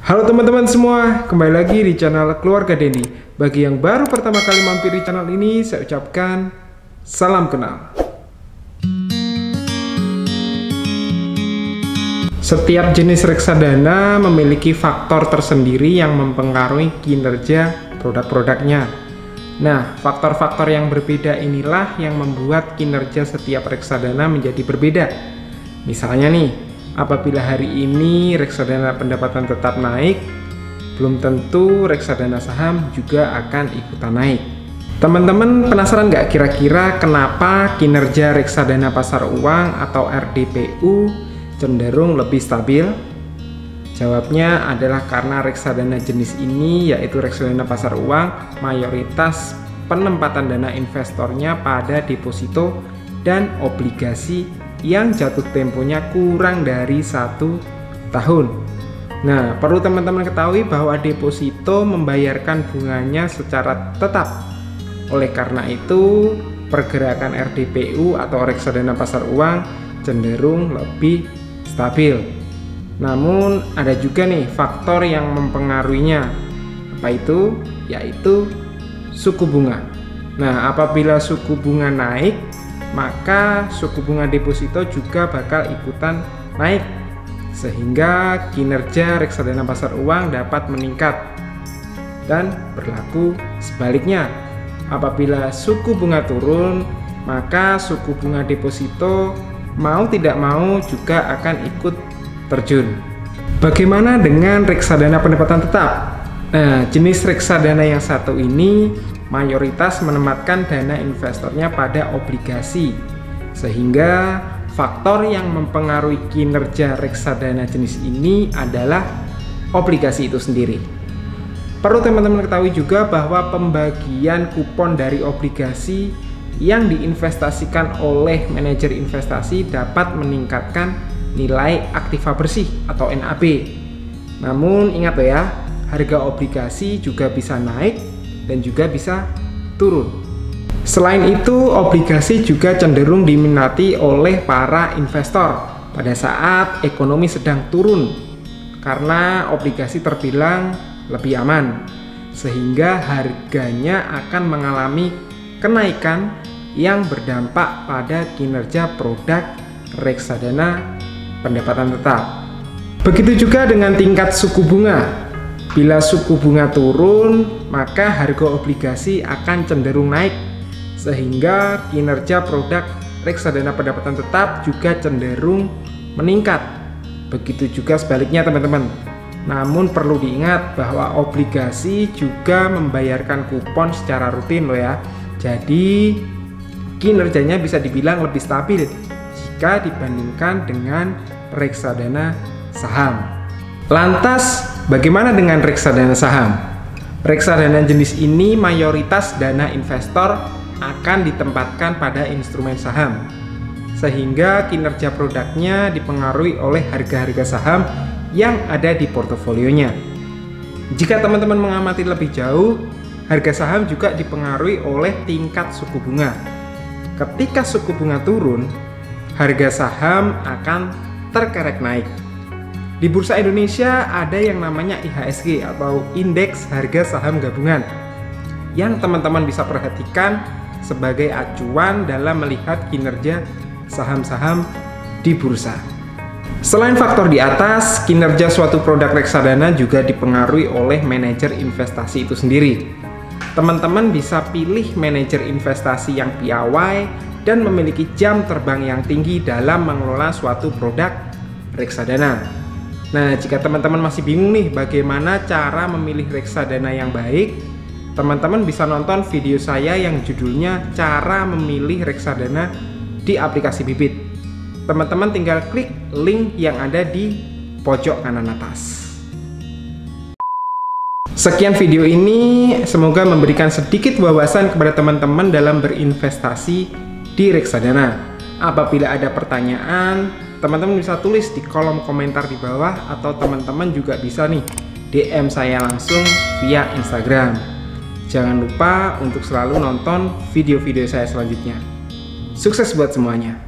Halo teman-teman semua, kembali lagi di channel Keluarga Denny. Bagi yang baru pertama kali mampir di channel ini, saya ucapkan salam kenal. Setiap jenis reksadana memiliki faktor tersendiri yang mempengaruhi kinerja produk-produknya. Nah, faktor-faktor yang berbeda inilah yang membuat kinerja setiap reksadana menjadi berbeda. Misalnya nih, apabila hari ini reksadana pendapatan tetap naik, belum tentu reksadana saham juga akan ikutan naik. Teman-teman penasaran nggak kira-kira kenapa kinerja reksadana pasar uang atau RDPU cenderung lebih stabil? Jawabnya adalah karena reksadana jenis ini, yaitu reksadana pasar uang, mayoritas penempatan dana investornya pada deposito dan obligasi yang jatuh temponya kurang dari 1 tahun. Nah, perlu teman-teman ketahui bahwa deposito membayarkan bunganya secara tetap. Oleh karena itu, pergerakan RDPU atau reksadana pasar uang cenderung lebih stabil. Namun ada juga nih faktor yang mempengaruhinya. Apa itu? Yaitu suku bunga. Nah, apabila suku bunga naik, maka suku bunga deposito juga bakal ikutan naik, sehingga kinerja reksadana pasar uang dapat meningkat. Dan berlaku sebaliknya, apabila suku bunga turun, maka suku bunga deposito mau tidak mau juga akan ikut terjun. Bagaimana dengan reksadana pendapatan tetap? Nah, jenis reksadana yang satu ini mayoritas menempatkan dana investornya pada obligasi, sehingga faktor yang mempengaruhi kinerja reksadana jenis ini adalah obligasi itu sendiri. Perlu teman-teman ketahui juga bahwa pembagian kupon dari obligasi yang diinvestasikan oleh manajer investasi dapat meningkatkan nilai aktiva bersih atau NAB. Namun ingat ya, harga obligasi juga bisa naik dan juga bisa turun. Selain itu, obligasi juga cenderung diminati oleh para investor pada saat ekonomi sedang turun, karena obligasi terbilang lebih aman, sehingga harganya akan mengalami kenaikan yang berdampak pada kinerja produk reksadana pendapatan tetap. Begitu juga dengan tingkat suku bunga. Bila suku bunga turun, maka harga obligasi akan cenderung naik, sehingga kinerja produk reksadana pendapatan tetap juga cenderung meningkat. Begitu juga sebaliknya teman-teman. Namun perlu diingat bahwa obligasi juga membayarkan kupon secara rutin loh ya. Jadi kinerjanya bisa dibilang lebih stabil jika dibandingkan dengan reksadana saham. Lantas, bagaimana dengan reksadana saham? Reksadana jenis ini mayoritas dana investor akan ditempatkan pada instrumen saham, sehingga kinerja produknya dipengaruhi oleh harga-harga saham yang ada di portofolionya. Jika teman-teman mengamati lebih jauh, harga saham juga dipengaruhi oleh tingkat suku bunga. Ketika suku bunga turun, harga saham akan terkerek naik. Di Bursa Indonesia ada yang namanya IHSG atau Indeks Harga Saham Gabungan, yang teman-teman bisa perhatikan sebagai acuan dalam melihat kinerja saham-saham di bursa. Selain faktor di atas, kinerja suatu produk reksadana juga dipengaruhi oleh manajer investasi itu sendiri. Teman-teman bisa pilih manajer investasi yang piawai dan memiliki jam terbang yang tinggi dalam mengelola suatu produk reksadana. Nah, jika teman-teman masih bingung nih bagaimana cara memilih reksadana yang baik, teman-teman bisa nonton video saya yang judulnya Cara Memilih Reksadana di aplikasi Bibit. Teman-teman tinggal klik link yang ada di pojok kanan atas. Sekian video ini, semoga memberikan sedikit wawasan kepada teman-teman dalam berinvestasi di reksadana. Apabila ada pertanyaan, teman-teman bisa tulis di kolom komentar di bawah, atau teman-teman juga bisa nih DM saya langsung via Instagram. Jangan lupa untuk selalu nonton video-video saya selanjutnya. Sukses buat semuanya.